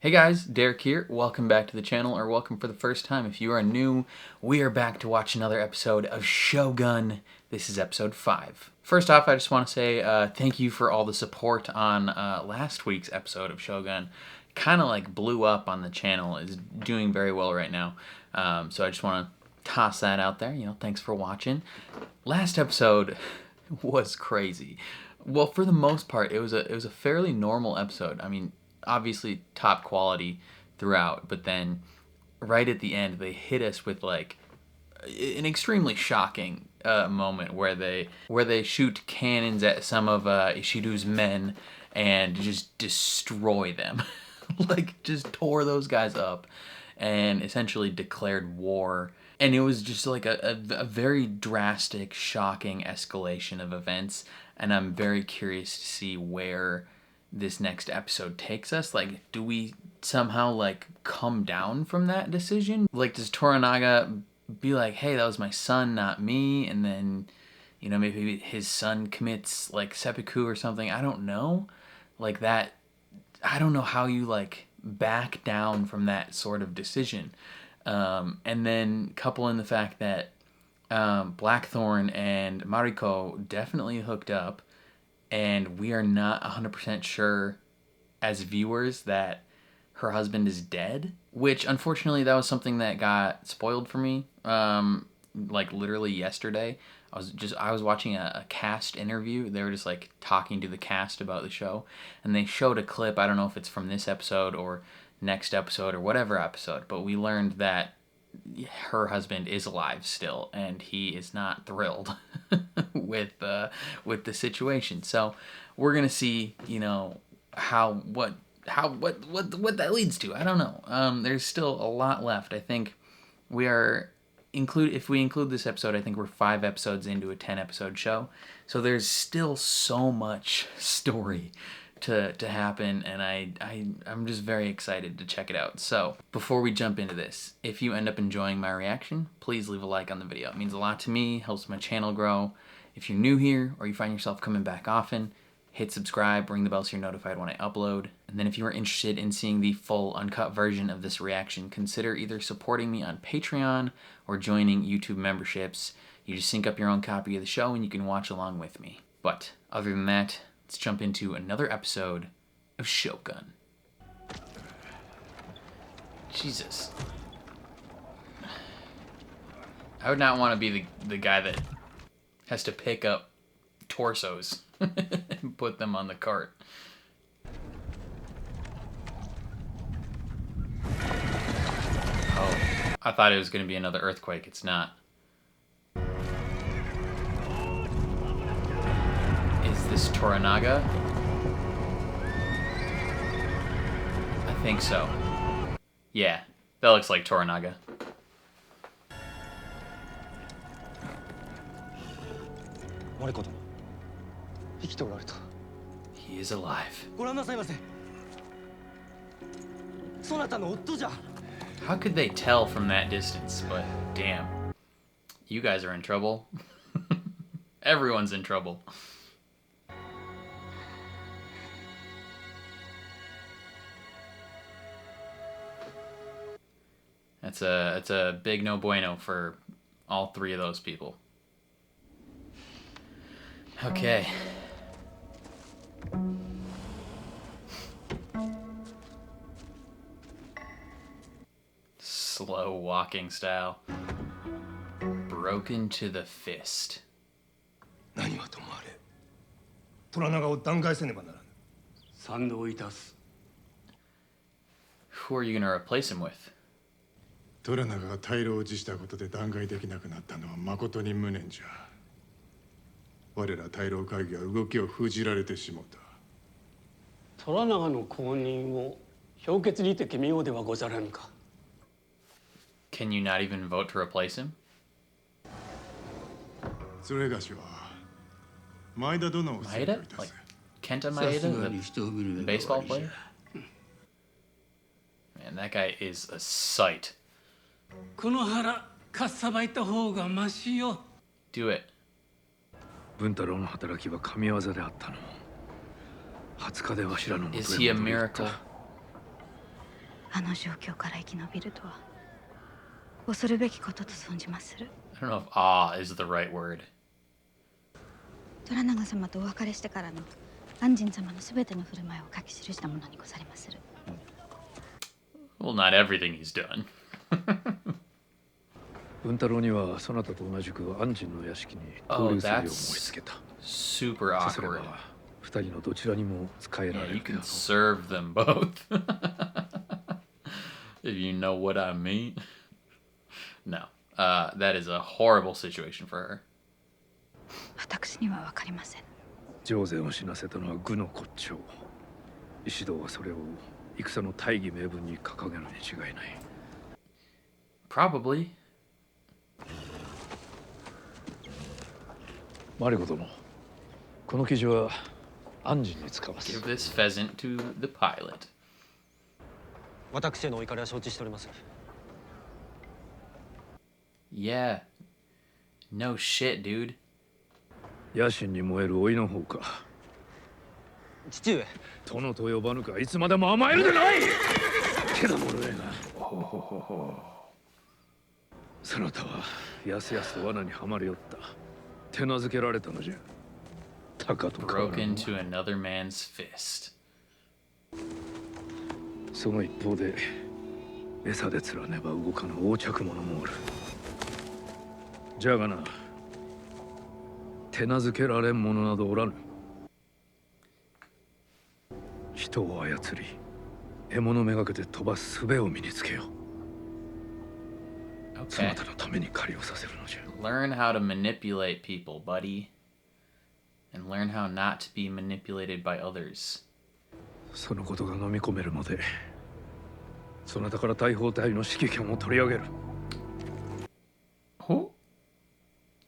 Hey guys, Derek here. Welcome back to the channel, or welcome for the first time. If you are new, we are back to watch another episode of Shogun. This is episode 5. First off, I just want to say thank you for all the support on last week's episode of Shogun. Kind of like blew up on the channel, is doing very well right now. So I just want to toss that out there. Thanks for watching. Last episode was crazy. Well, for the most part, it was a fairly normal episode. I mean, obviously top quality throughout, but then right at the end they hit us with like an extremely shocking moment where they shoot cannons at some of Ishido's men and just destroy them. Like just tore those guys up and essentially declared war. And it was just like a very drastic, shocking escalation of events, and I'm very curious to see where this next episode takes us. Like, do we somehow like come down from that decision? Like, does Toranaga be like, hey, that was my son, not me, and then maybe his son commits like seppuku or something? I don't know. Like that, I don't know how you like back down from that sort of decision. And then couple in the fact that Blackthorn and Mariko definitely hooked up, and we are not 100% sure as viewers that her husband is dead, which unfortunately that was something that got spoiled for me like literally yesterday. I was watching a cast interview. They were just like talking to the cast about the show, and they showed a clip. I don't know if it's from this episode or next episode or whatever episode, but we learned that her husband is alive still, and he is not thrilled with the situation. So we're gonna see, what that leads to. I don't know. There's still a lot left. I think we are if we include this episode, I think we're 5 episodes into a 10-episode show. So there's still so much story to happen, and I'm just very excited to check it out. So before we jump into this, if you end up enjoying my reaction, please leave a like on the video. It means a lot to me, helps my channel grow. If you're new here or you find yourself coming back often, hit subscribe, ring the bell so you're notified when I upload. And then if you are interested in seeing the full uncut version of this reaction, consider either supporting me on Patreon or joining YouTube memberships. You just sync up your own copy of the show and you can watch along with me. But other than that, let's jump into another episode of Shogun. Jesus. I would not want to be the guy that has to pick up torsos and put them on the cart. Oh, I thought it was going to be another earthquake. It's not. Is this Toranaga? I think so. Yeah, that looks like Toranaga. He is alive. How could they tell from that distance? But damn, you guys are in trouble. Everyone's in trouble. It's a big no bueno for all 3 of those people. Okay. Slow walking style. Broken to the fist. Who are you going to replace him with? トラナガが退路を辞したことで弾劾できなくなったのは誠に無念じゃ。我ら退路会議は動きを封じられてしもうた。トラナガの後任を評決にて決めようではござらぬか。Can you not even vote to replace him? それがしは前田殿を選挙いた Maeda? す。 Like Kenta Maeda, the baseball player? Man, that guy is a sight. この腹かっさばいた方がマシよ。Do it. 文太郎の働きは神業であったの。20日でわしらの元へ Is he a 戻り行った。 miracle? あの状況から生き延びるとは恐るべきことと存じまする。 I don't know if awe is the right word. 虎長様とお別れしてからの安仁様のすべての振る舞いを書き記したものにござりまする。 Well, not everything he's done. 文太郎にはそなたと同じく安仁の屋敷に交流するよう申し付けた。 Super さすれ awkward. ば二人のどちらにも使えら Yeah, れ you るであ can ろう。 serve them both. If you know what I mean. No. That is a horrible situation for her. 私にはわかりません。上善を死なせたのは愚の骨頂。石堂はそれを戦の大義名分に掲げるに違いない。 Probably. マリコ殿、この記事は安仁に使わす。 Give this pheasant to the pilot. 私へのお怒りは承知しております。 Yeah. No shit, dude. 野心に燃える甥の方か。父上、殿と呼ばぬかいつまでも甘えるでない。けどもるえが。そなたはやすやすと罠にはまりおった。手なずけられたのじゃ。たかと変わ Broke らぬ。 into another man's fist. その一方で餌で釣らねば動かぬ横着者もおる。じゃがな、手なずけられん者などおらぬ。人を操り獲物めがけて飛ばす術を身につけよう。そ Okay. なたのために狩りをさせるのじゃ。 Learn how to manipulate people, buddy. And learn how not to be manipulated by others. そのことが飲み込めるので、そなたから大砲隊の指揮権を取り上げる。 Oh?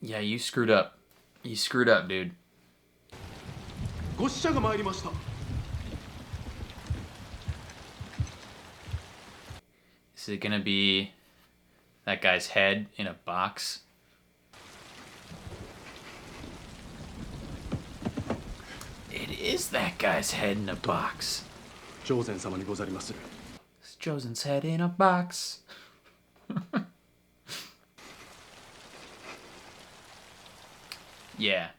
Yeah, you screwed up. You screwed up, dude. ご使者が参りました。 Is it gonna be that guy's head in a box? It is that guy's head in a box. 上善様にござりまする。 It's Josen's head in a box. Yeah.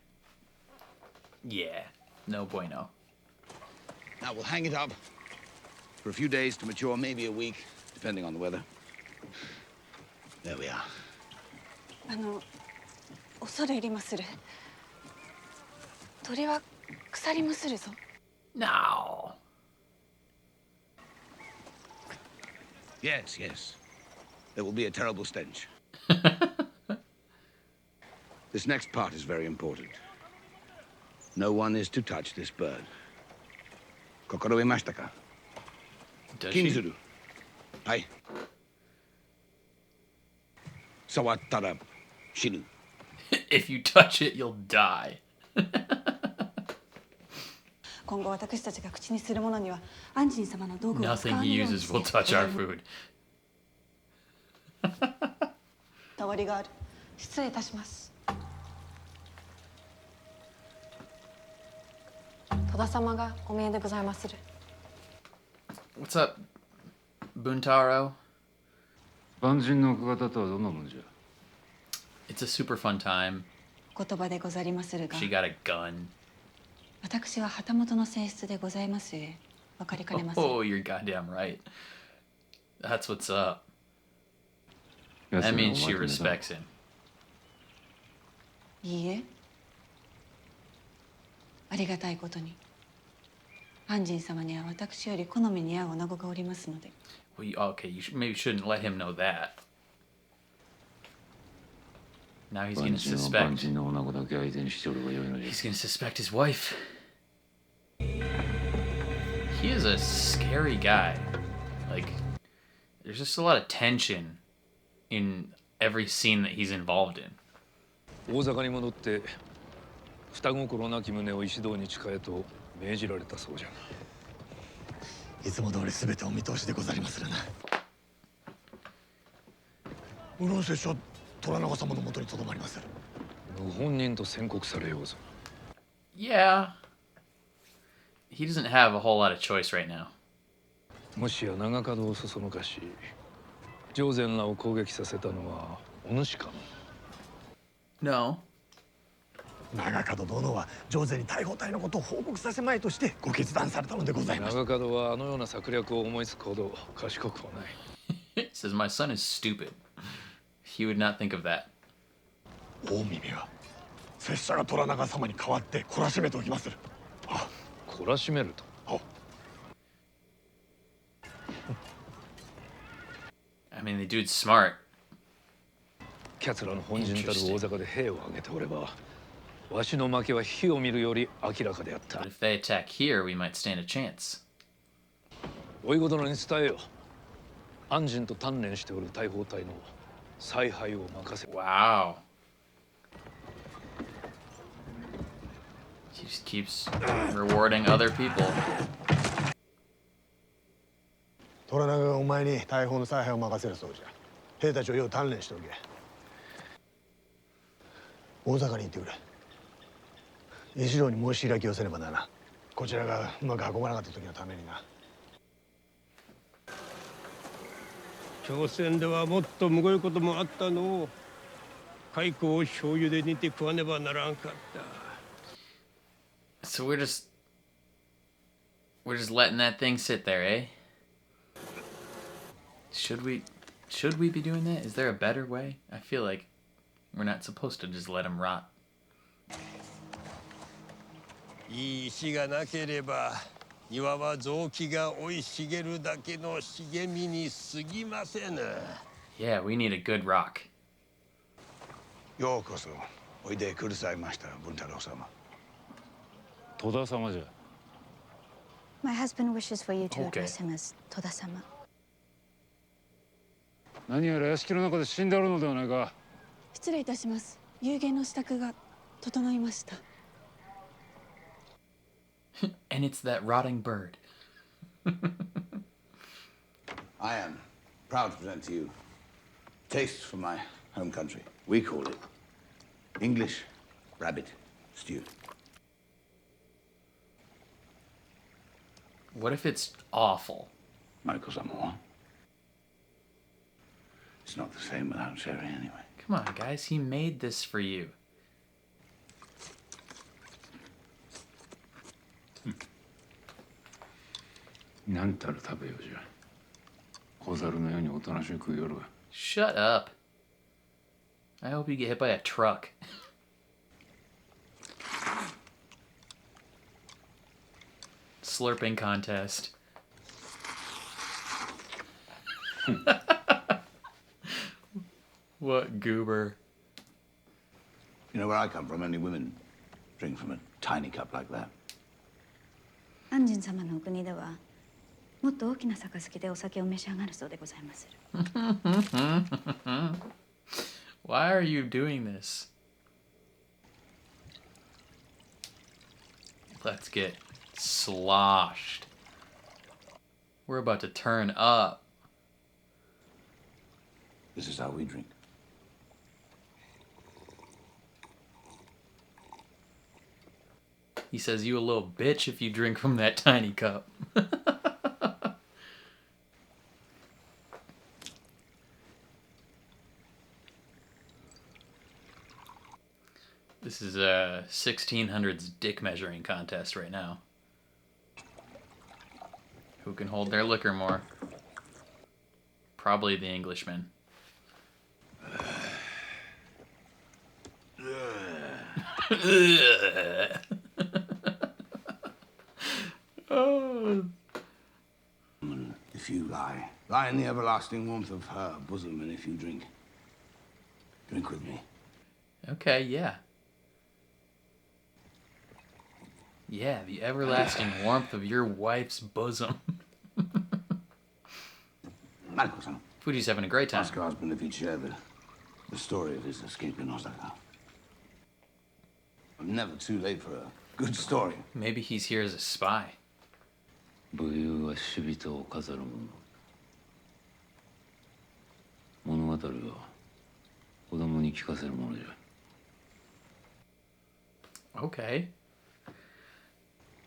Yeah. No bueno. Now we'll hang it up for a few days to mature, maybe a week, depending on the weather. There we are. 恐れ入りまする。鳥は腐りむするぞ。 No. Yes, yes. There will be a terrible stench. This next part is very important. No one is to touch this bird. Kokoro imashita ka? Does she? Kinzuru. Hai. Sawattara shinu. If you touch it, you'll die. 今後私たちが口にするものには安仁様の道具を使 Nothing わ he ぬように uses して will touch our food. たわりがある。失礼いたします。戸田様がお見えでございまする。 What's up, Buntaro? 万人の奥方とはどんなもんじゃ。 It's a super fun time. 言葉でござりまするが、 She got a gun. 私は旗本の性質でございますゆえ、分かりかねません。 Oh, you're goddamn right. That's what's up. 奴 That ら means を she まとめた respects him. いいえ。ありがたいことに、安仁様には私より好みに合う女子がおりますので。 Well, okay, maybe shouldn't let him know that. Now he's 万 gonna 人は万 suspect. 人の女子だけ相手にしておるがよいのじゃ。 He's gonna suspect his wife. He is a scary guy. Like, there's just a lot of tension in every scene that he's involved in. 大坂に戻って双心なき旨を石堂に誓えと命じられたそうじゃ。いつも通り全てお見通しでござりまするな。無論拙者は虎長様のもとにとどまりまする。謀反人と宣告されようぞ。 Yeah. He doesn't have a whole lot of choice right now. もしや長門をそそのかし上善らを攻撃させたのはお主かNo. 長門殿は上手に大砲隊のことを報告させまいとしてご決断されたのでございます。長門はあのような策略を思いつくほど賢くはない He says, my son is stupid. He would not think of that. 大耳は拙者が虎長様に代わって懲らしめておきまする。あ、懲らしめると。あ、I mean, the dude's smart. キャツらの本陣たる大坂で兵を挙げておればわしの負けは火を見るより明らかであった。 But if they attack here, we might stand a chance. おいご殿に伝えよ。安心と鍛錬しておる大砲隊の采配を任せ。 Wow. He just keeps rewarding other people. 虎長がお前に大砲の采配を任せるそうじゃ。兵たちをよう鍛錬しておけ。大坂に行ってくれ。一郎に申し開きをせねばならな。こちらがうまく運ばなかった時のためにな。朝鮮ではもっとむごいこともあったの。蚕を醤油で煮て食わねばならんかった。 So we're just letting that thing sit there, eh? Should we be doing that? Is there a better way? I feel like we're not supposed to just let him rot. いい石がなければ岩は臓器が生い茂るだけの茂みに過ぎませぬ。 Yeah, we need a good rock. ようこそおいでくださいました文太郎様。戸田様じゃ。 My husband wishes for you to Okay. address him as 戸田様。何やら屋敷の中で死んでおるのではないか。失礼いたします。有言の支度が整いました。 And it's that rotting bird. I am proud to present to you taste from my home country. We call it English rabbit stew. What if it's awful? Michael Samoa. It's not the same without sherry anyway. Come on, guys, he made this for you. なんたる食べようじゃ。小猿のようにおとなしく食うよるわ。 Shut up. I hope you get hit by a truck. Slurping contest. What goober. You know where I come from, only women drink from a tiny cup like that. 安心様のお国ではもっと大きな杯でお酒を召し上がるそうでございまする。 Why are you doing this? Let's get sloshed. We're about to turn up. This is how we drink. He says, you a little bitch if you drink from that tiny cup. This is a 1600s dick measuring contest right now. Who can hold their liquor more? Probably the Englishman. Oh. If you lie in the everlasting warmth of her bosom, and if you drink with me. Okay, yeah. Yeah, the everlasting warmth of your wife's bosom. Michael-san, Fuji's having a great time. ask your husband if he'd share the story of his escape in Osaka. I'm never too late for a good story. Maybe he's here as a spy. 武勇は死人を飾るもの。物語は子供に聞かせるものじゃ。 Okay.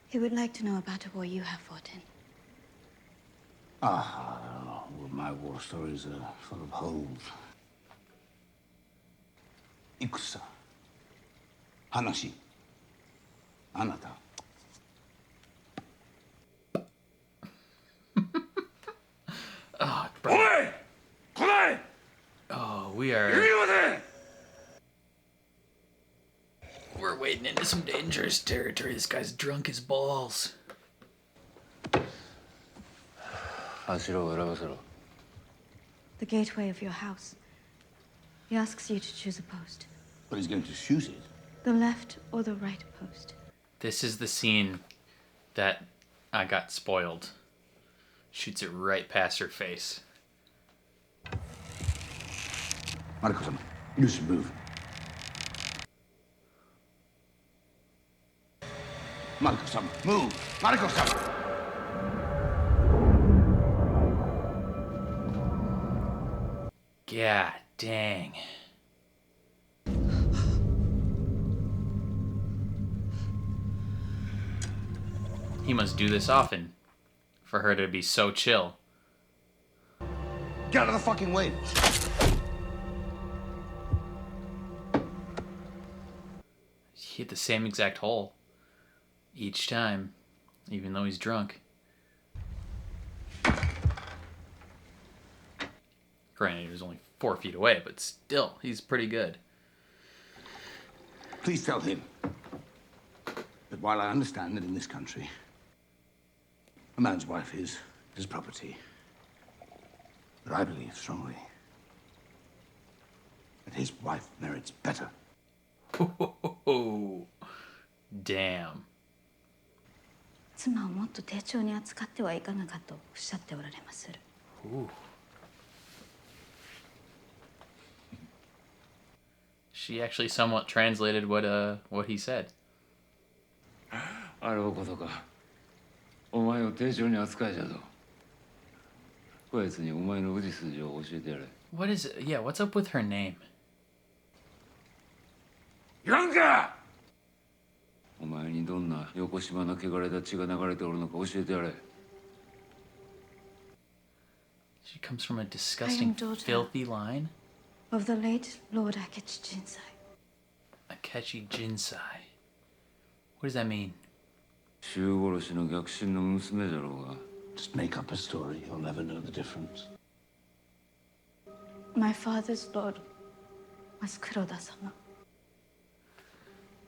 He would like to know about a war you have fought in. Ah, I don't know. Well, my war stories are full of holes. Ikusa. Hanashi. Anata. Oh, bro. Oh, we're wading into some dangerous territory. This guy's drunk as balls. 柱を選ばせろ。 The gateway of your house. He asks you to choose a post. But he's going to shoot it. The left or the right post. This is the scene that I got spoiled. Shoots it right past her face. Mariko-sama, you should move. Mariko-sama, move! Mariko-sama! God dang. He must do this often for her to be so chill. Get out of the fucking way! He hit the same exact hole each time, even though he's drunk. Granted, he was only 4 feet away, but still, he's pretty good. Please tell him that while I understand that in this country, a man's wife is his property, but I believe strongly that his wife merits better. Damn. 妻をもっと丁重に扱ってはいかがかとおっしゃっておられまする。 Ooh. She actually somewhat translated what he said. あろうことか。お前を丁重に扱いじゃぞ。こやつにお前の氏筋を教えてやれ。What is it? Yeah, what's up with her name? 言わんか！お前にどんな横島の汚れた血が流れておるのか教えてやれ。 She comes from a disgusting, filthy line. Of the late Lord Akechi Jinsai. Akechi Jinsai. What does that mean? 衆殺しの逆進の娘じゃろうが。 Just make up a story, you'll never know the difference. My father's lord was Kuroda-sama,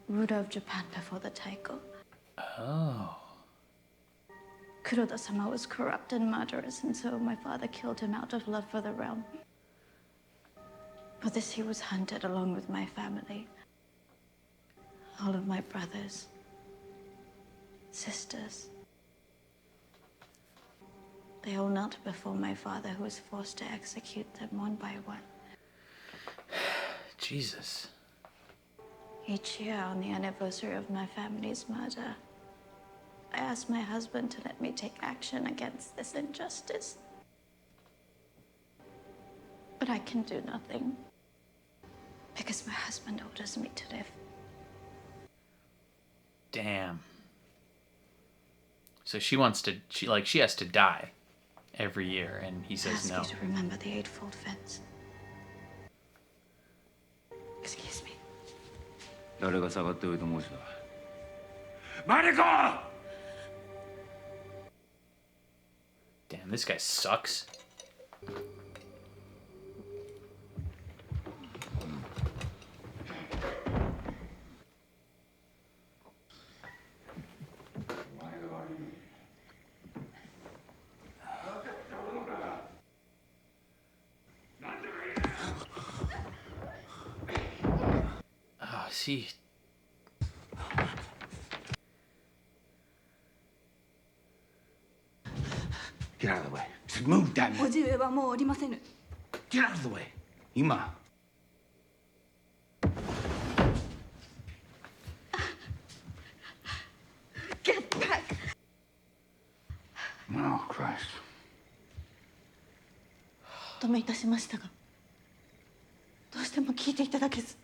ruler of Japan before the Taiko. Oh. Kuroda-sama was corrupt and murderous, and so my father killed him out of love for the realm. For this he was hunted along with my family. All of my brothers, sisters. They all knelt before my father, who was forced to execute them one by one. Jesus. Each year, on the anniversary of my family's murder, I asked my husband to let me take action against this injustice. But I can do nothing, because my husband orders me to live. Damn. So she wants to, she has to die every year, and he I says ask no. you to remember the Eightfold Fence. Excuse me. 誰が下がっておいと申した。マリコ! Damn, this guy sucks. Oh, see. Get out of the way. Just move, damn it. 叔父上はもうおりませぬ。 Get out of the way. 今。Get back! Oh, Christ. お止めいたしましたが、どうしても聞いていただけず。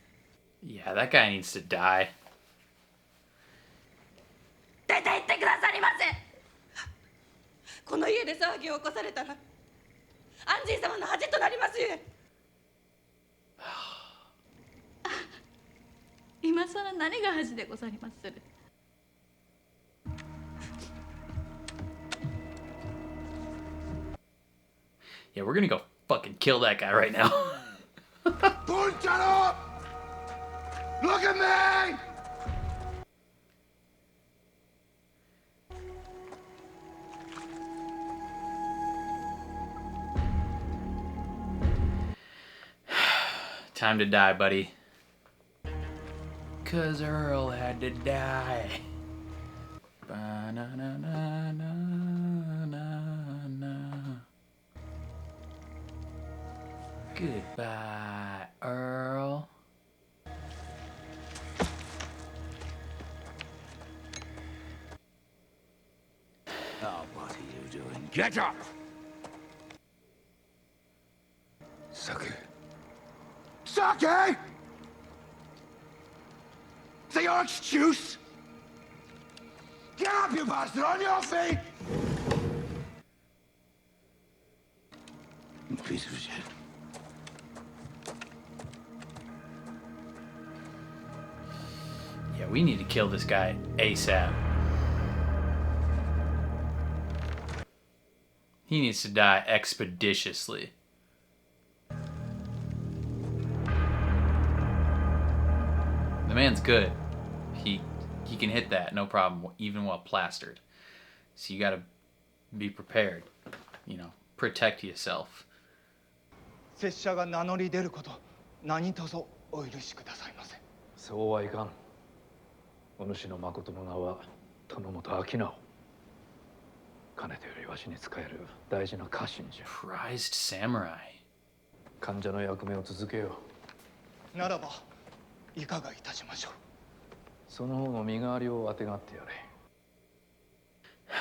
Yeah, that guy needs to die. 出て行ってくださりませ。この家で騒ぎを起こされたらアンジー様の恥となりますゆえ。今さら何が恥でござりまする。Yeah, we're gonna go fucking kill that guy right now. Punchalo! Look at me! Time to die, buddy. 'Cause Earl had to die. Ba-na-na-na-na-na-na. Goodbye, Earl. Now, what are you doing? Get up! Sake. Sake! Is that your excuse? Get up, you bastard! On your feet! You piece of shit. Yeah, we need to kill this guy ASAP. He needs to die expeditiously. The man's good. He can hit that, no problem, even while plastered. So you gotta be prepared. You know, protect yourself. 拙者が名乗り出ること、何卒お許しくださいませ。そうはいかん。お主の誠の名は殿本明直。かねてよりわしに仕える大事な家臣じゃ。Prized samurai. 患者の役目を続けよう。ならばいかがいたしましょう。その方の身代わりをあてがってやれ。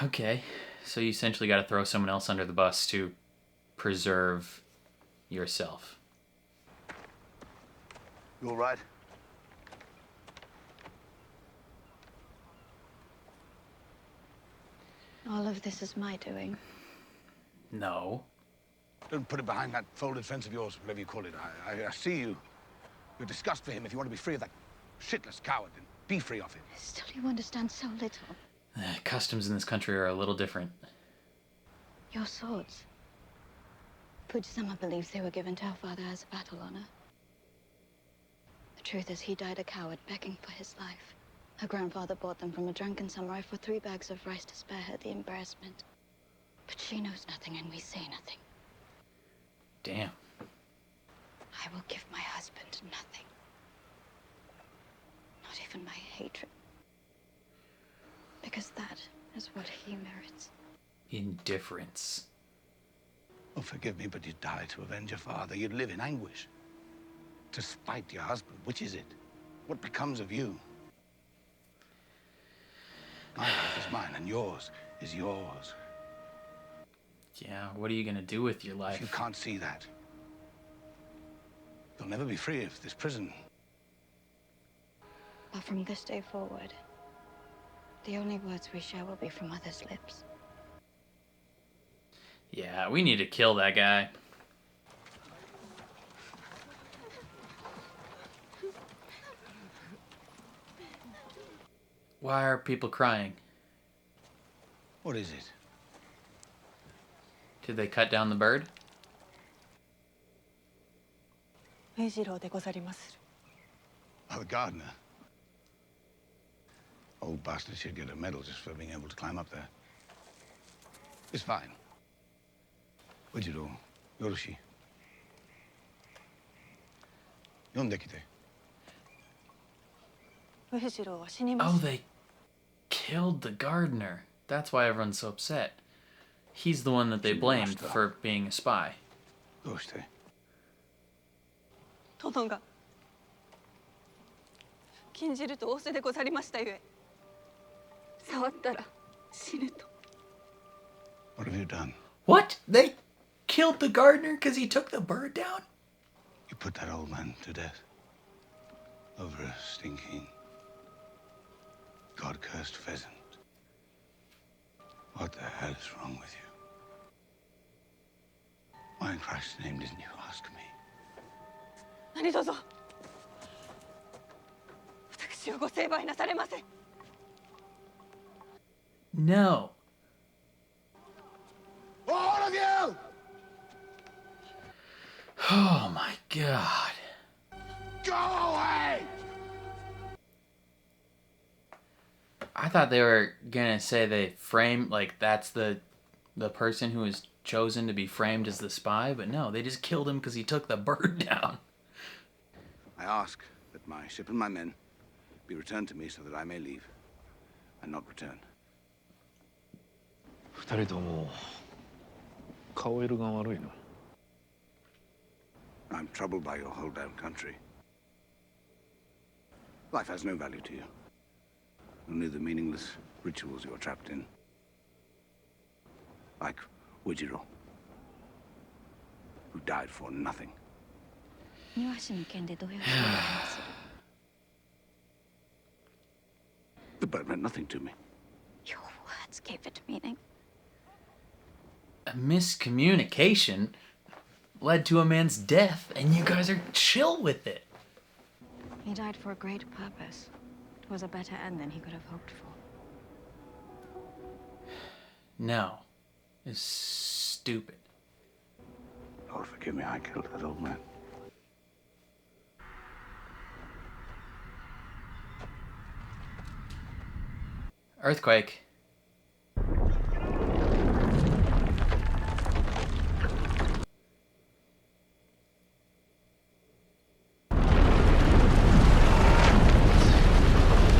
Okay, so you essentially gotta throw someone else under the bus to preserve yourself. You all right? All of this is my doing. No. Don't put it behind that folded fence of yours, whatever you call it. I see you. You're disgust for him. If you want to be free of that shitless coward, then be free of him. Still, you understand so little. Customs in this country are a little different. Your swords. Fuji-sama believes they were given to her father as a battle honor. The truth is, he died a coward, begging for his life. Her grandfather bought them from a drunken samurai for 3 bags of rice to spare her the embarrassment. But she knows nothing, and we say nothing. Damn. I will give my husband nothing. Not even my hatred. Because that is what he merits. Indifference. Oh, forgive me, but you'd die to avenge your father. You'd live in anguish. To spite your husband, which is it? What becomes of you? My life is mine, and yours is yours. Yeah, what are you gonna do with your life? If you can't see that, you'll never be free of this prison. But from this day forward, the only words we share will be from others' lips. Yeah, we need to kill that guy. Why are people crying? What is it? Did they cut down the bird? 目白でござりまする。 Oh, the gardener. Old bastard should get a medal just for being able to climb up there. It's fine. Ujiro, Yoroshi. Yondekite. 目白は死にま Oh, した。 they killed the gardener. That's why everyone's so upset. He's the one that they blamed for being a spy. どうして？殿が禁じると仰せでござりましたゆえ、触ったら死ぬと。 What have you done? What? They killed the gardener because he took the bird down? You put that old man to death over a stinking, God-cursed pheasant. What the hell is wrong with you? Why in Christ's name didn't you ask me? 何卒私をご成敗なされませ。 No. All of you! Oh my god. Go away! I thought they were gonna say they framed, like, that's the person who was chosen to be framed as the spy, but no, they just killed him because he took the bird down. I ask that my ship and my men be returned to me so that I may leave and not return. 二人とも顔色が悪いな。 I'm troubled by your whole damn country. Life has no value to you. Only the meaningless rituals you are trapped in. Like Ujiro, who died for nothing. 庭師の件で動揺しています。 The bird meant nothing to me. Your words gave it meaning. A miscommunication led to a man's death, and you guys are chill with it. He died for a great purpose. It was a better end than he could have hoped for. No. It's stupid. Lord, forgive me, I killed that old man. Earthquake.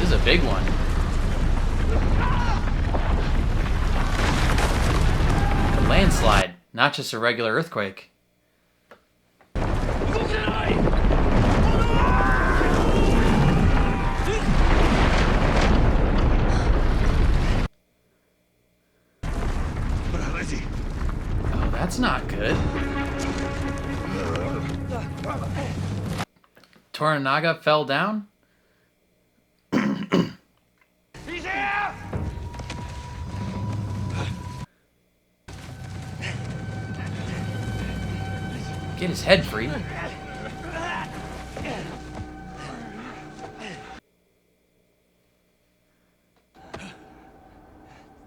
This is a big one. A landslide, not just a regular earthquake. Oh, that's not good. Toranaga fell down? He's here! Get his head free.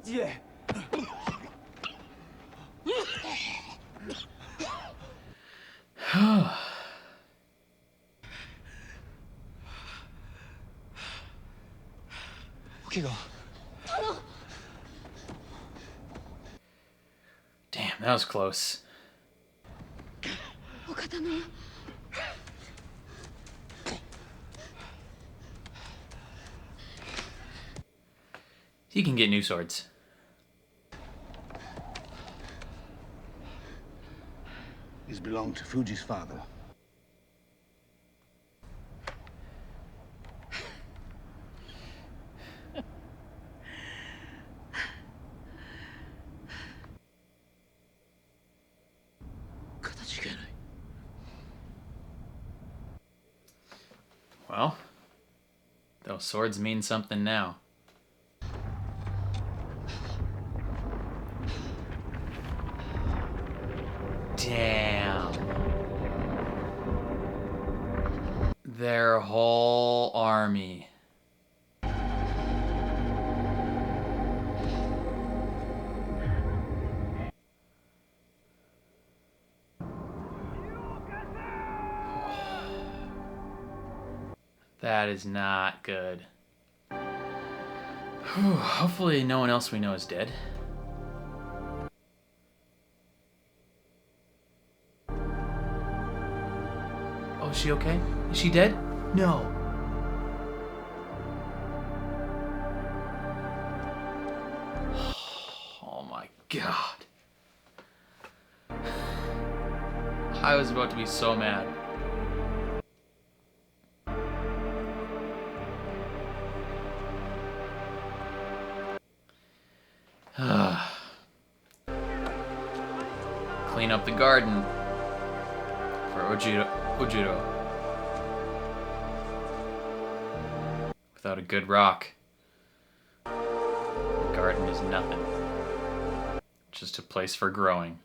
Yeah. Damn, that was close. お方の He can get new swords. These belong to Fuji's father. Well, those swords mean something now. Damn. Their whole army. That is not good. Whew, hopefully no one else we know is dead. Oh, is she okay? Is she dead? No. Oh my god. I was about to be so mad. Clean up the garden for Ujiro. Without a good rock, the garden is nothing. Just a place for growing.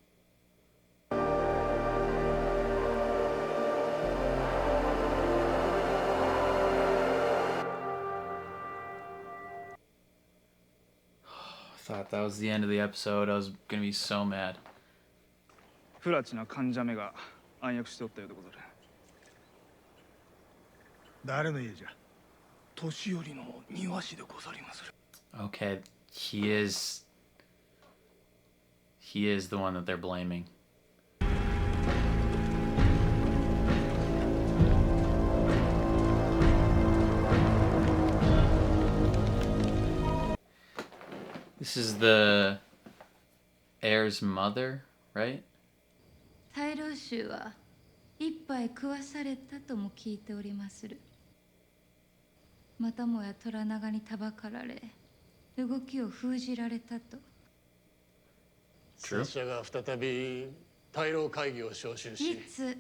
thought that was the end of the episode. I was gonna be so mad. 不埒な患者目が暗躍しておったようでござる。誰の家じゃ？年寄りの庭師でござりまする。 Okay, he is the one that they're blaming. This is the heir's mother, right? 大老衆は一杯食わされたとも聞いておりまする。またもや虎長にたばかられ、動きを封じられたと。拙者が再び大老会議を招集し、いつ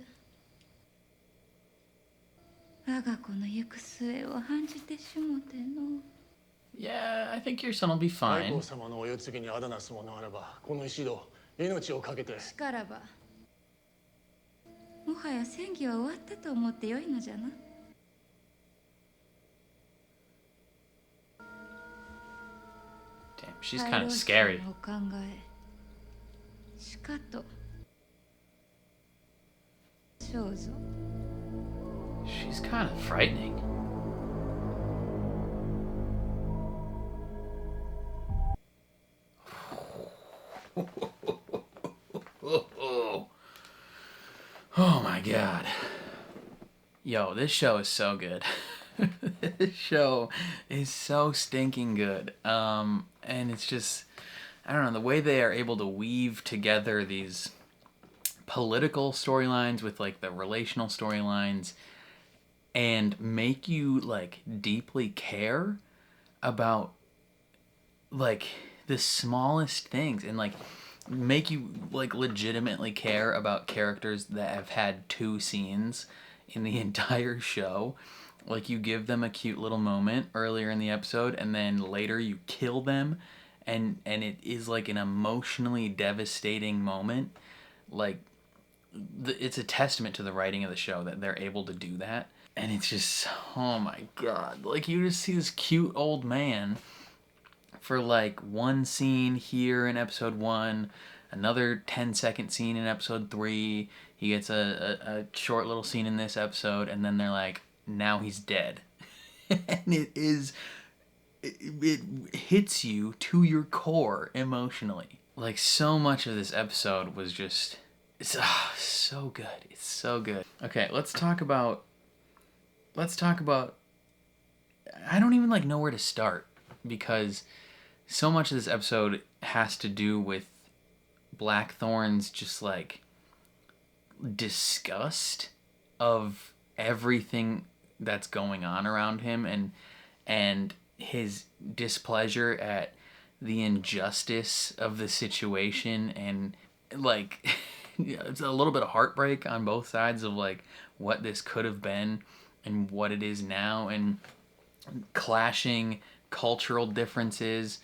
我が子の行く末を案じてしもての。Yeah, I think your son will be 太 fine. 后様のお世継ぎにあだなす者あらば、この一度命をかけて。しからば、もはや戦議は終わったと思ってよいのじゃな。Damn, she's kind of scary. お考え、しかと。少女。 She's kind of frightening. Oh my god. Yo, this show is so good. This show is so stinking good. And it's just, I don't know, the way they are able to weave together these political storylines with like the relational storylines and make you like deeply care about like the smallest things and like make you like legitimately care about characters that have had 2 scenes in the entire show. Like you give them a cute little moment earlier in the episode and then later you kill them and it is like an emotionally devastating moment. Like it's a testament to the writing of the show that they're able to do that. And it's just, oh my god, like you just see this cute old man for like one scene here in episode 1, another 10-second scene in episode 3, he gets a short little scene in this episode, and then they're like, now he's dead. And it hits you to your core emotionally. Like so much of this episode was just, it's so good. It's so good. Okay, let's talk about, I don't even like know where to start because so much of this episode has to do with Blackthorn's just like disgust of everything that's going on around him and his displeasure at the injustice of the situation and like it's a little bit of heartbreak on both sides of like what this could have been and what it is now and clashing cultural differences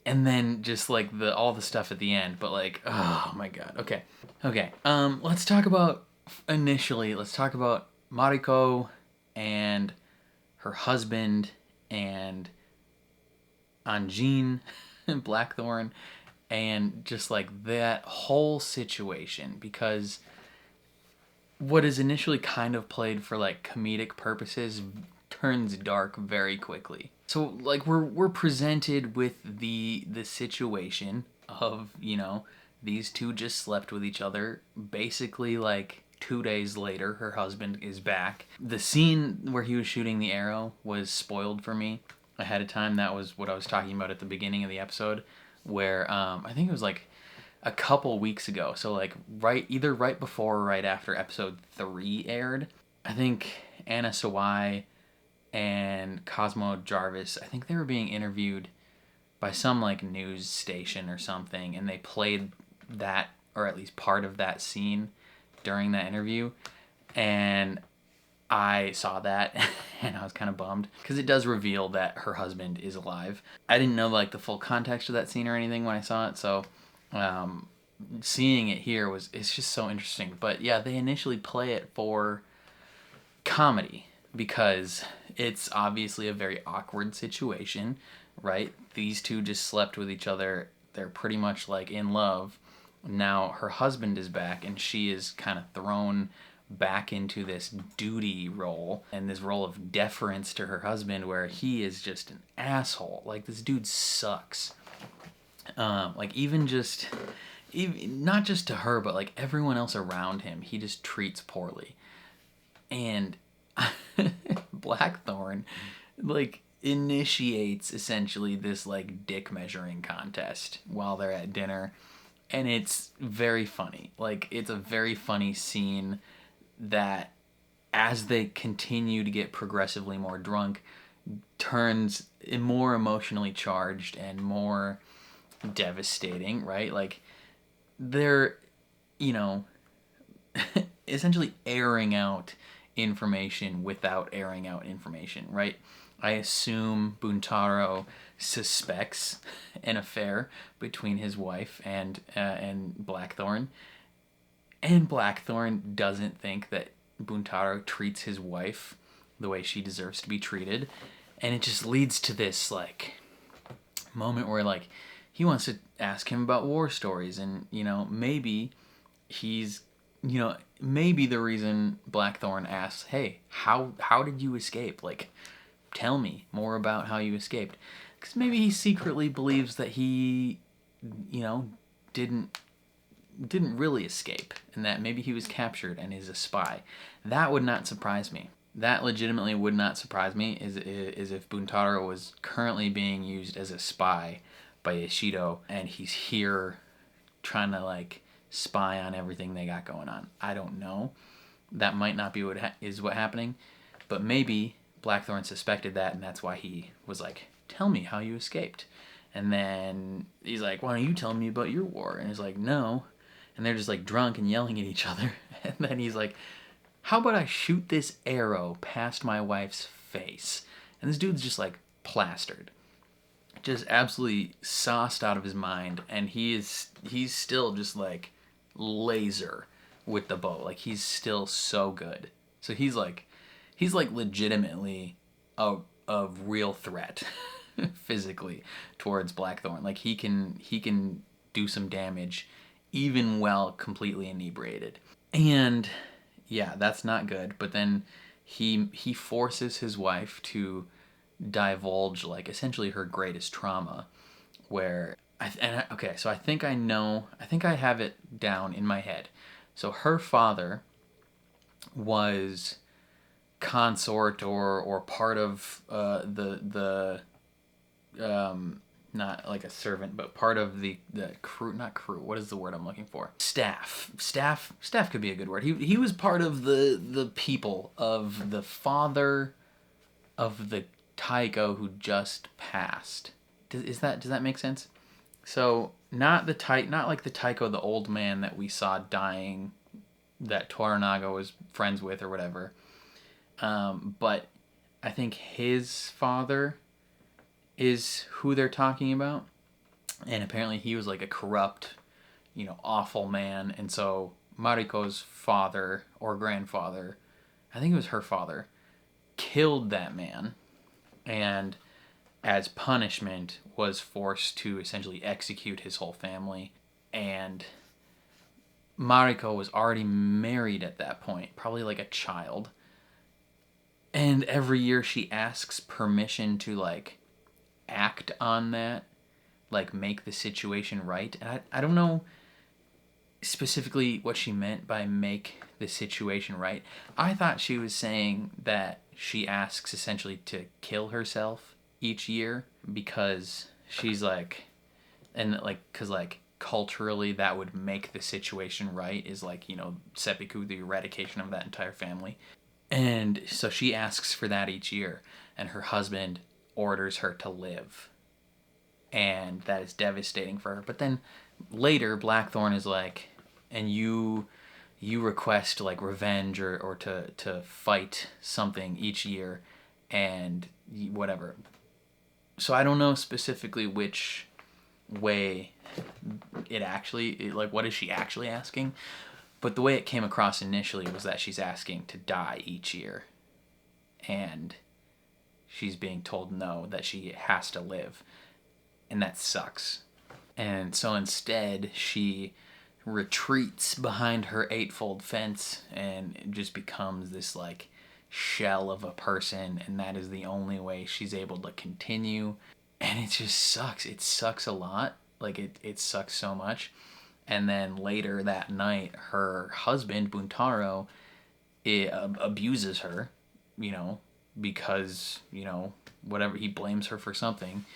and then just like all the stuff at the end, but like, oh my god. Okay. Let's talk about Mariko and her husband and Anjin Blackthorn and just like that whole situation, because what is initially kind of played for like comedic purposes turns dark very quickly. So like we're presented with the situation of, you know, these two just slept with each other. Basically like 2 days later her husband is back. The scene where he was shooting the arrow was spoiled for me ahead of time. That was what I was talking about at the beginning of the episode where I think it was like a couple weeks ago. So like either right before or right after episode 3 aired. I think Anna Sawai and Cosmo Jarvis, I think they were being interviewed by some like news station or something, and they played that, or at least part of that scene during that interview, and I saw that and I was kind of bummed because it does reveal that her husband is alive. I didn't know like the full context of that scene or anything when I saw it, so seeing it here it's just so interesting. But yeah, they initially play it for comedy because it's obviously a very awkward situation right? These two just slept with each other. They're pretty much like in love. Now her husband is back, and she is kind of thrown back into this duty role and this role of deference to her husband, where he is just an asshole. Like, this dude sucks. Like, even not just to her, but like everyone else around him, he just treats poorly. And Blackthorn like initiates essentially this like dick measuring contest while they're at dinner, and it's very funny. Like, it's a very funny scene that, as they continue to get progressively more drunk, turns more emotionally charged and more devastating, right? Like, they're, you know, essentially airing out information without airing out information, right? I assume Buntaro suspects an affair between his wife and Blackthorn, and Blackthorn doesn't think that Buntaro treats his wife the way she deserves to be treated, and it just leads to this like moment where like he wants to ask him about war stories, and maybe maybe the reason Blackthorn asks, hey, how did you escape? Like, tell me more about how you escaped. Because maybe he secretly believes that he, didn't really escape, and that maybe he was captured and is a spy. That would not surprise me. That legitimately would not surprise me, is if Buntaro was currently being used as a spy by Ishido, and he's here trying to like spy on everything they got going on. I don't know. That might not be what happening, but maybe Blackthorn suspected that, and that's why he was like, tell me how you escaped. And then he's like, why don't you tell me about your war? And he's like, no. And they're just like drunk and yelling at each other. And then he's like, how about I shoot this arrow past my wife's face? And this dude's just like plastered, just absolutely sauced out of his mind. And he's still just like laser with the bow. Like, he's still so good. So he's like legitimately a real threat physically towards Blackthorn. Like, he can do some damage even while completely inebriated. And yeah, that's not good. But then he forces his wife to divulge like essentially her greatest trauma, where so I think I have it down in my head. So her father was consort or part of the not like a servant, but part of the crew, not crew, what is the word I'm looking for? Staff could be a good word. He was part of the people of the father of the Taiko who just passed. Does that make sense? So not like the Taiko, the old man that we saw dying, that Toranaga was friends with or whatever. But I think his father is who they're talking about. And apparently he was like a corrupt, awful man. And so Mariko's father or grandfather, I think it was her father, killed that man, and as punishment was forced to essentially execute his whole family. And Mariko was already married at that point, probably like a child. And every year she asks permission to like act on that, like make the situation right. And I don't know specifically what she meant by make the situation right. I thought she was saying that she asks essentially to kill herself each year, because she's like, and like, because like culturally that would make the situation right, is like, seppuku, the eradication of that entire family. And so she asks for that each year, and her husband orders her to live, and that is devastating for her. But then later Blackthorn is like, and you request like revenge or to fight something each year and whatever. So I don't know specifically which way what is she actually asking, but the way it came across initially was that she's asking to die each year. And she's being told no, that she has to live. And that sucks. And so instead, she retreats behind her eightfold fence and it just becomes this like shell of a person, and that is the only way she's able to continue. And it just sucks. It sucks a lot. Like it sucks so much. And then later that night, her husband Buntaro abuses her, because whatever, he blames her for something.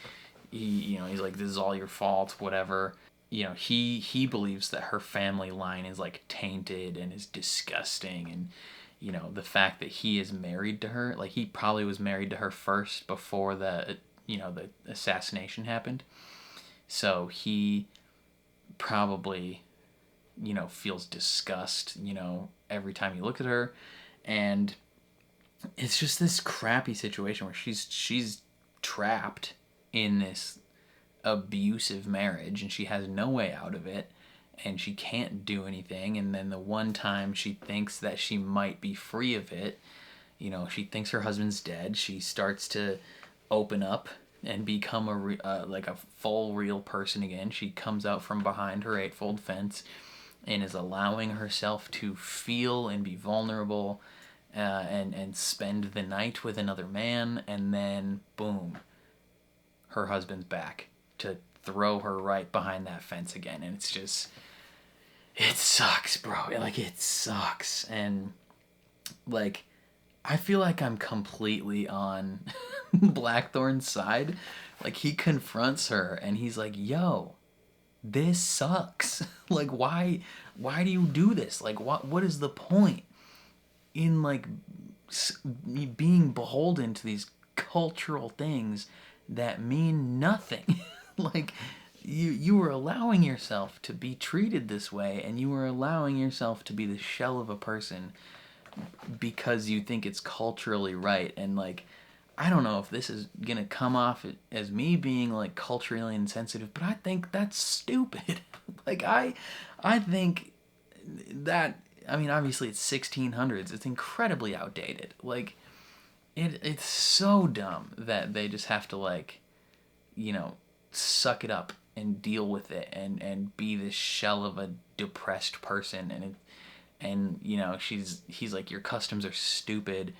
He's like, this is all your fault, whatever. He believes that her family line is like tainted and is disgusting, and the fact that he is married to her, like he probably was married to her first before the assassination happened. So he probably feels disgust every time you look at her, and it's just this crappy situation where she's trapped in this abusive marriage and she has no way out of it and she can't do anything. And then the one time she thinks that she might be free of it, she thinks her husband's dead, she starts to open up and become a full real person again. She comes out from behind her eightfold fence and is allowing herself to feel and be vulnerable, and spend the night with another man, and then boom, her husband's back to throw her right behind that fence again. And it's just, it sucks, bro. Like, it sucks. And like, I feel like I'm completely on Blackthorn's side. Like, he confronts her and he's like, yo, this sucks. Like, why do you do this? Like, what is the point in like being beholden to these cultural things that mean nothing? Like, you were allowing yourself to be treated this way, and you were allowing yourself to be the shell of a person because you think it's culturally right. And like, I don't know if this is gonna come off as me being like culturally insensitive, but I think that's stupid. Like, I think that, I mean, obviously it's 1600s. It's incredibly outdated. Like, it's so dumb that they just have to like, suck it up and deal with it and be this shell of a depressed person. And he's like, your customs are stupid.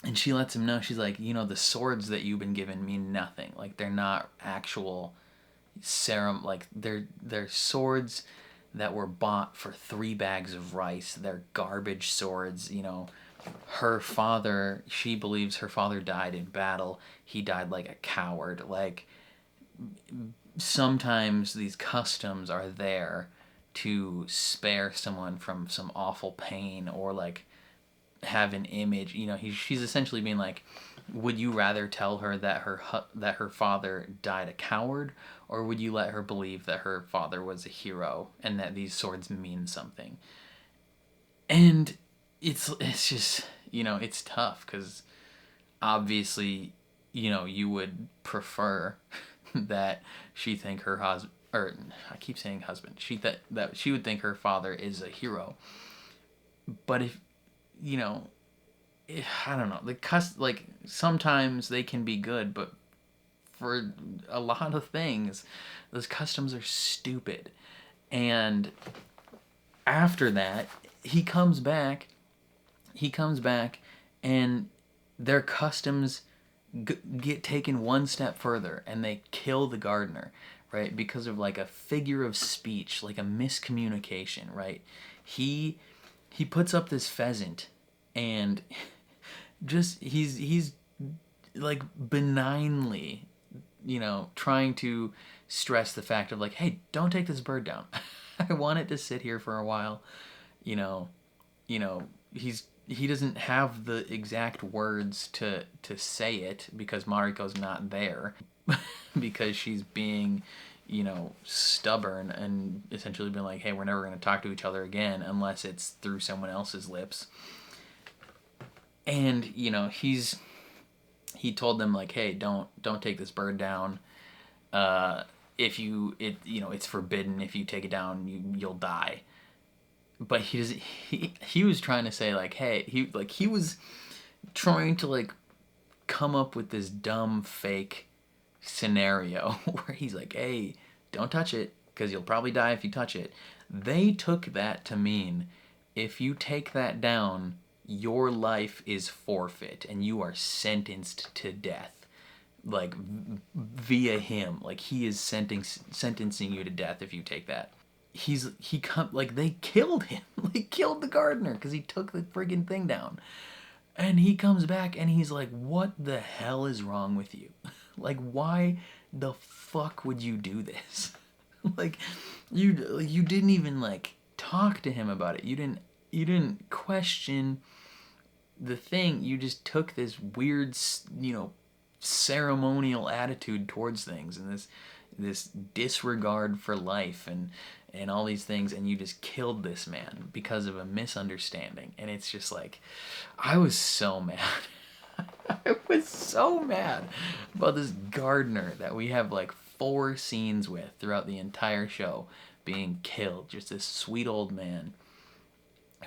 And she lets him know, she's like, the swords that you've been given mean nothing. Like, they're not actual serum. Like, they're swords that were bought for 3 bags of rice. They're garbage swords. Her father, she believes her father died in battle. He died like a coward. Like, sometimes these customs are there to spare someone from some awful pain, or like have an image. She's essentially being like, would you rather tell her that her father died a coward, or would you let her believe that her father was a hero and that these swords mean something? And it's just, it's tough, because obviously, you would prefer that she think her husband, or I keep saying husband, that she would think her father is a hero. But if, I don't know, like sometimes they can be good, but for a lot of things, those customs are stupid. And after that, he comes back, and their customs get taken one step further, and they kill the gardener, right? Because of like a figure of speech, like a miscommunication, right? He puts up this pheasant, and just he's like benignly, trying to stress the fact of like, hey, don't take this bird down. I want it to sit here for a while. He doesn't have the exact words to say it, because Mariko's not there, because she's being, stubborn and essentially being like, hey, we're never going to talk to each other again unless it's through someone else's lips. And, he told them like, hey, don't take this bird down. It's forbidden. If you take it down, you'll die. But he was trying to say like, hey, he was trying to like come up with this dumb fake scenario where he's like, hey, don't touch it because you'll probably die if you touch it. They took that to mean if you take that down, your life is forfeit and you are sentenced to death, like via him. Like he is sentencing you to death if you take that. They killed him. They killed the gardener because he took the friggin' thing down. And he comes back and he's like, what the hell is wrong with you? Like, why the fuck would you do this? Like, you didn't even like talk to him about it. You didn't question the thing. You just took this weird, ceremonial attitude towards things and this disregard for life and all these things, and you just killed this man because of a misunderstanding. And it's just like, I was so mad. I was so mad about this gardener that we have like 4 scenes with throughout the entire show being killed. Just this sweet old man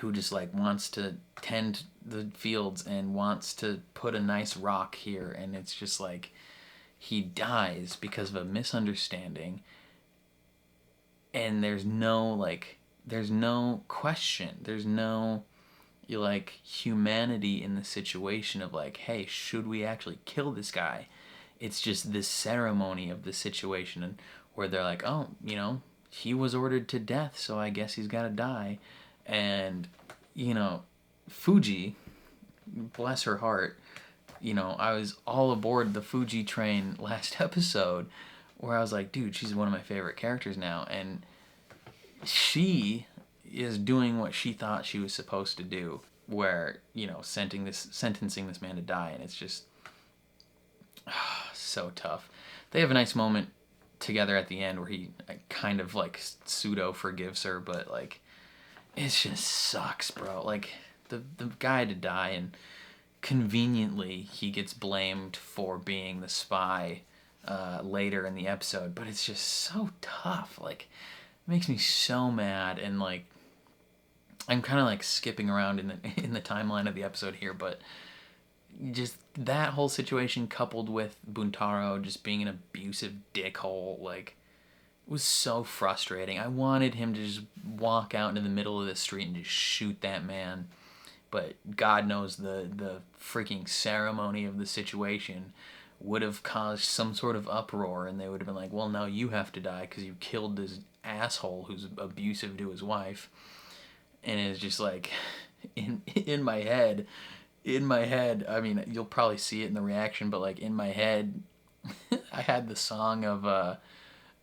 who just like wants to tend the fields and wants to put a nice rock here, and it's just like he dies because of a misunderstanding. And there's no question, there's no humanity in the situation of like, hey, should we actually kill this guy? It's just this ceremony of the situation, and where they're like, oh, he was ordered to death, so I guess he's gotta die. And Fuji, bless her heart, I was all aboard the Fuji train last episode, where I was like, dude, she's one of my favorite characters now, and she is doing what she thought she was supposed to do, where, sentencing this man to die, and it's just so tough. They have a nice moment together at the end where he kind of like pseudo forgives her, but like, it just sucks, bro. Like, the guy had to die, and conveniently he gets blamed for being the spy later in the episode, but it's just so tough. Like, it makes me so mad, and like, I'm kind of like skipping around in the timeline of the episode here, but just that whole situation coupled with Buntaro just being an abusive dickhole, like, was so frustrating. I wanted him to just walk out into the middle of the street and just shoot that man, but God knows the freaking ceremony of the situation would have caused some sort of uproar, and they would have been like, well, now you have to die because you killed this asshole who's abusive to his wife. And it's just like, in my head, I mean, you'll probably see it in the reaction, but like, in my head, I had the song of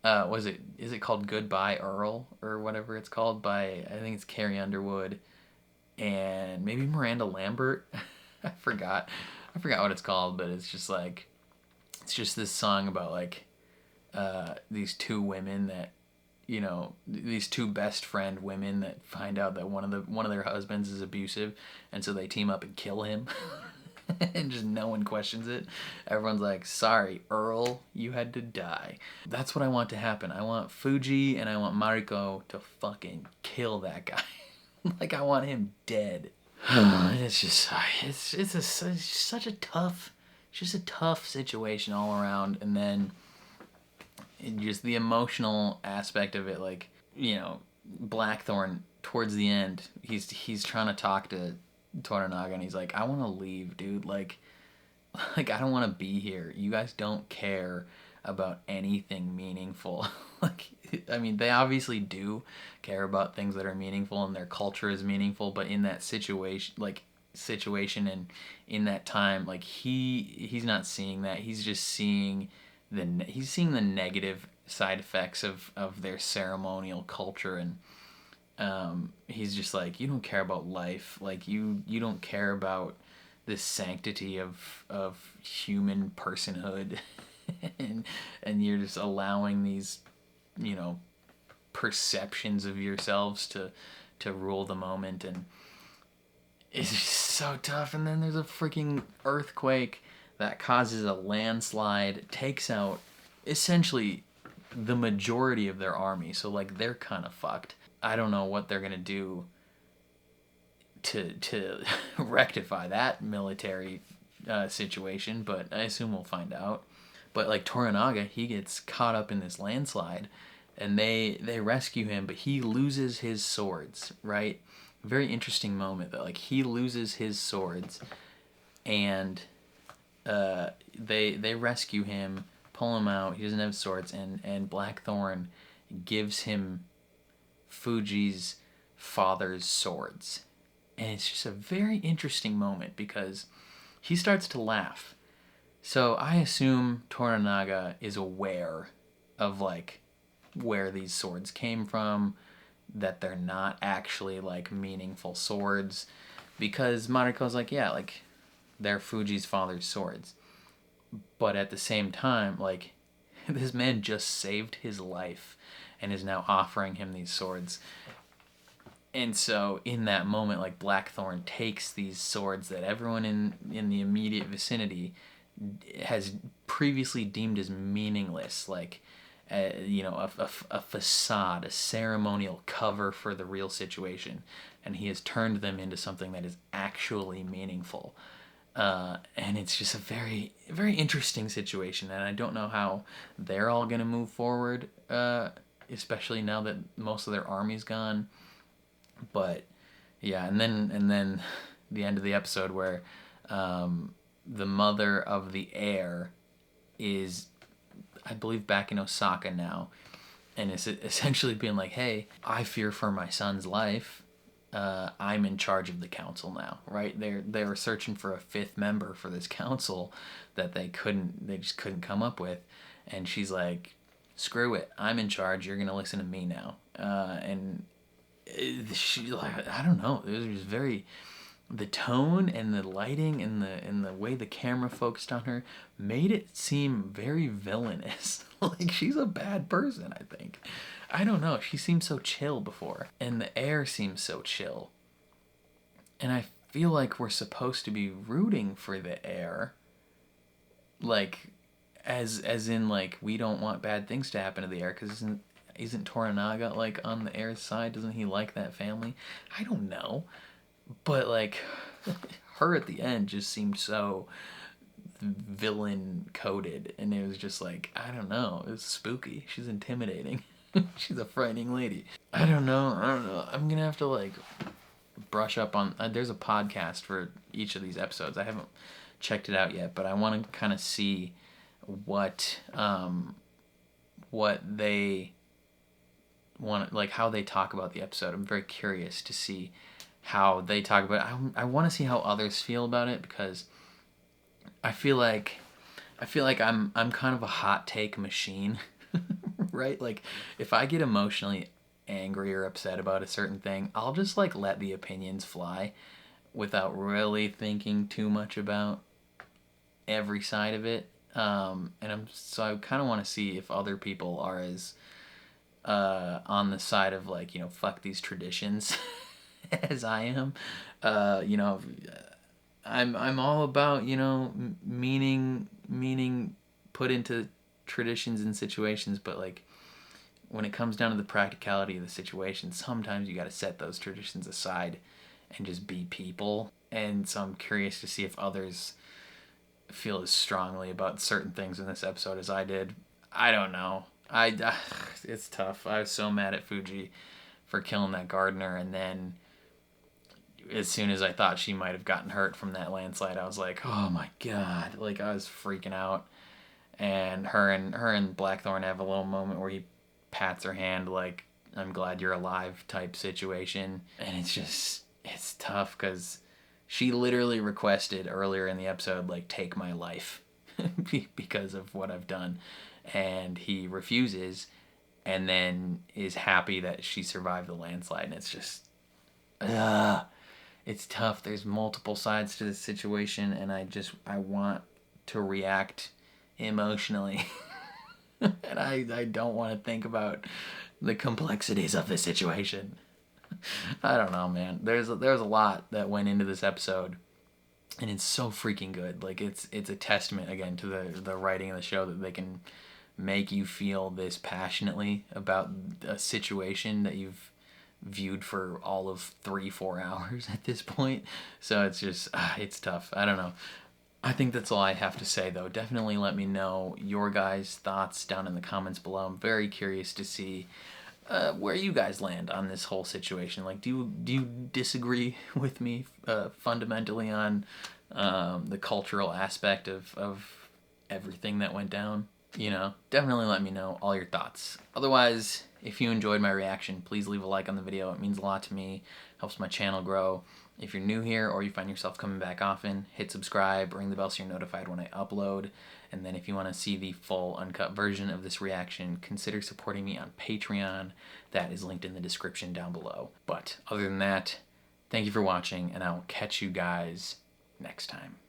is it called Goodbye Earl or whatever it's called, by, I think it's Carrie Underwood and maybe Miranda Lambert. I forgot what it's called, but it's just like, it's just this song about like these 2 women that, these 2 best friend women that find out that one of their husbands is abusive, and so they team up and kill him. And just no one questions it. Everyone's like, sorry, Earl, you had to die. That's what I want to happen. I want Fuji and I want Mariko to fucking kill that guy. Like, I want him dead. It's just, it's such a tough situation all around. And then just the emotional aspect of it, like, Blackthorn towards the end, he's trying to talk to Toranaga, and he's like, I want to leave, dude. Like I don't want to be here. You guys don't care about anything meaningful. Like, I mean, they obviously do care about things that are meaningful, and their culture is meaningful, but in that situation and in that time, like, he's not seeing that. He's just seeing the negative side effects of their ceremonial culture, and he's just like, you don't care about life. Like, you don't care about this sanctity of human personhood. and you're just allowing these, perceptions of yourselves to rule the moment, and it's just so tough. And then there's a freaking earthquake that causes a landslide, takes out essentially the majority of their army, so like, they're kind of fucked. I don't know what they're gonna do to rectify that military situation, but I assume we'll find out. But like Toranaga, he gets caught up in this landslide, and they rescue him, but he loses his swords, right? Very interesting moment that like he loses his swords, and they rescue him, pull him out. He doesn't have swords, and Blackthorn gives him Fuji's father's swords. And it's just a very interesting moment because he starts to laugh. So I assume Toranaga is aware of like where these swords came from, that they're not actually like meaningful swords, because Mariko's like, yeah, like they're Fuji's father's swords. But at the same time, like this man just saved his life and is now offering him these swords. And so in that moment, like Blackthorn takes these swords that everyone in the immediate vicinity has previously deemed as meaningless, like a facade, a ceremonial cover for the real situation, and he has turned them into something that is actually meaningful. And it's just a very, very interesting situation, and I don't know how they're all going to move forward, especially now that most of their army's gone. But yeah, and then the end of the episode where the mother of the heir is, I believe, back in Osaka now, and is essentially being like, hey, I fear for my son's life. I'm in charge of the council now, right? They were searching for a fifth member for this council that they just couldn't come up with, and she's like, screw it, I'm in charge. You're gonna listen to me now. And she, like, I don't know, it was just very, the tone and the lighting and the way the camera focused on her made it seem very villainous. Like she's a bad person, I think. I don't know, she seemed so chill before, and the heir seems so chill. And I feel like we're supposed to be rooting for the heir. Like, as in, like, we don't want bad things to happen to the heir, because isn't Toranaga, like, on the heir's side? Doesn't he like that family? I don't know. But, like, her at the end just seemed so villain-coded, and it was just like, I don't know, it was spooky. She's intimidating. She's a frightening lady. I don't know. I'm gonna have to, like, brush up on... there's a podcast for each of these episodes. I haven't checked it out yet, but I want to kind of see what they want, like, how they talk about the episode. I'm very curious to see how they talk about it. I want to see how others feel about it, because I feel like I'm kind of a hot take machine. Right? Like, if I get emotionally angry or upset about a certain thing, I'll just, like, let the opinions fly without really thinking too much about every side of it. And I kind of want to see if other people are as on the side of, like, fuck these traditions as I am. I'm all about, meaning put into traditions and situations, but, like, when it comes down to the practicality of the situation, sometimes you got to set those traditions aside and just be people. And so I'm curious to see if others feel as strongly about certain things in this episode as I did. I don't know. It's tough. I was so mad at Fuji for killing that gardener, and then as soon as I thought she might have gotten hurt from that landslide, I was like, oh my god. Like, I was freaking out. And her and Blackthorn have a little moment where he pats her hand, like, I'm glad you're alive type situation. And it's tough, because she literally requested earlier in the episode, like, take my life because of what I've done. And he refuses, and then is happy that she survived the landslide. And it's just, it's tough. There's multiple sides to this situation, and I want to react emotionally. And I don't want to think about the complexities of the situation. I don't know, man. There's a lot that went into this episode, and it's so freaking good. Like, it's a testament, again, to the writing of the show, that they can make you feel this passionately about a situation that you've viewed for all of 3-4 hours at this point. So it's just, it's tough. I don't know. I think that's all I have to say, though. Definitely let me know your guys' thoughts down in the comments below. I'm very curious to see where you guys land on this whole situation. Like, do you disagree with me fundamentally on the cultural aspect of everything that went down? You know, definitely let me know all your thoughts. Otherwise, if you enjoyed my reaction, please leave a like on the video. It means a lot to me, helps my channel grow. If you're new here or you find yourself coming back often, hit subscribe, ring the bell so you're notified when I upload. And then if you want to see the full uncut version of this reaction, consider supporting me on Patreon. That is linked in the description down below. But other than that, thank you for watching, and I will catch you guys next time.